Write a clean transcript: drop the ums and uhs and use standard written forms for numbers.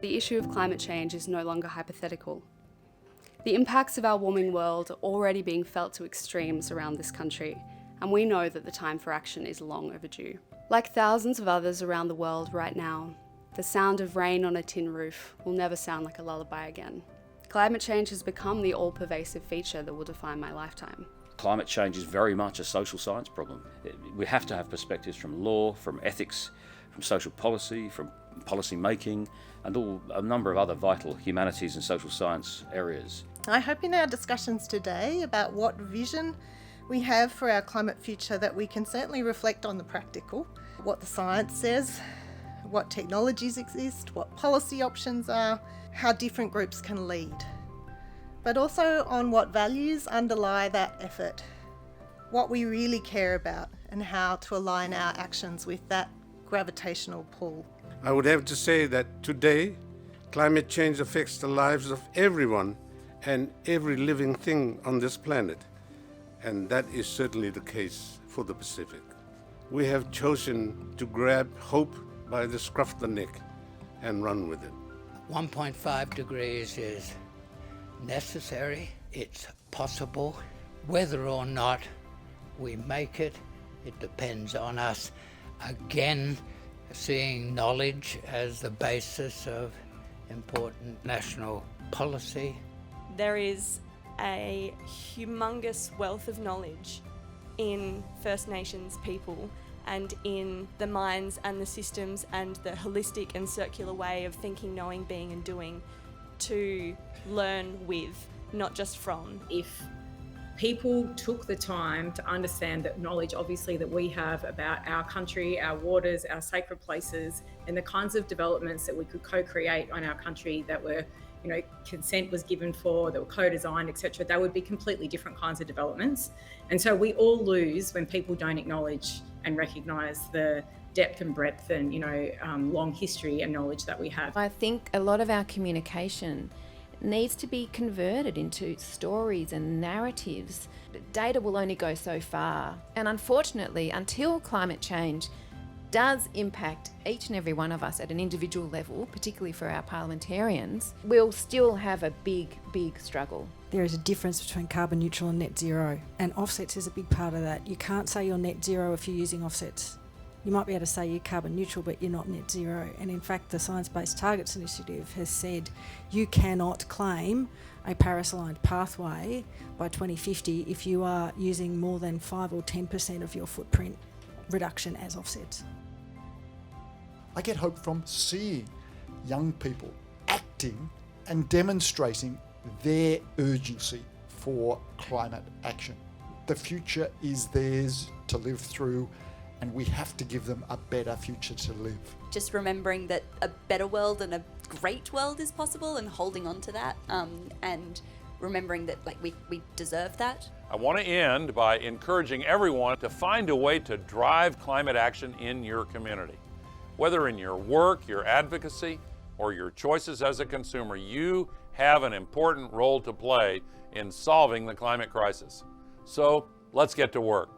The issue of climate change is no longer hypothetical. The impacts of our warming world are already being felt to extremes around this country, and we know that the time for action is long overdue. Like thousands of others around the world right now, the sound of rain on a tin roof will never sound like a lullaby again. Climate change has become the all-pervasive feature that will define my lifetime. Climate change is very much a social science problem. We have to have perspectives from law, from ethics, from social policy, from policy making, and a number of other vital humanities and social science areas. I hope in our discussions today about what vision we have for our climate future that we can certainly reflect on the practical, what the science says, what technologies exist, what policy options are, how different groups can lead, but also on what values underlie that effort, what we really care about, and how to align our actions with that gravitational pull. I would have to say that today, climate change affects the lives of everyone and every living thing on this planet, and that is certainly the case for the Pacific. We have chosen to grab hope by the scruff of the neck and run with it. 1.5 degrees is necessary, it's possible. Whether or not we make it, it depends on us. Again, seeing knowledge as the basis of important national policy. There is a humongous wealth of knowledge in First Nations people and in the minds and the systems and the holistic and circular way of thinking, knowing, being and doing to learn with, not just from. If people took the time to understand that knowledge obviously that we have about our country, our waters, our sacred places, and the kinds of developments that we could co-create on our country that were, consent was given for, that were co-designed, etc., they would be completely different kinds of developments. And so we all lose when people don't acknowledge and recognise the depth and breadth and, long history and knowledge that we have. I think a lot of our communication needs to be converted into stories and narratives. Data will only go so far. And unfortunately, until climate change does impact each and every one of us at an individual level, particularly for our parliamentarians, we'll still have a big, big struggle. There is a difference between carbon neutral and net zero, and offsets is a big part of that. You can't say you're net zero if you're using offsets. You might be able to say you're carbon neutral, but you're not net zero. And in fact, the Science Based Targets Initiative has said you cannot claim a Paris-aligned pathway by 2050 if you are using more than 5 or 10% of your footprint reduction as offsets. I get hope from seeing young people acting and demonstrating their urgency for climate action. The future is theirs to live through, and we have to give them a better future to live. Just remembering that a better world and a great world is possible and holding on to that, and remembering that we deserve that. I want to end by encouraging everyone to find a way to drive climate action in your community. Whether in your work, your advocacy, or your choices as a consumer, you have an important role to play in solving the climate crisis. So let's get to work.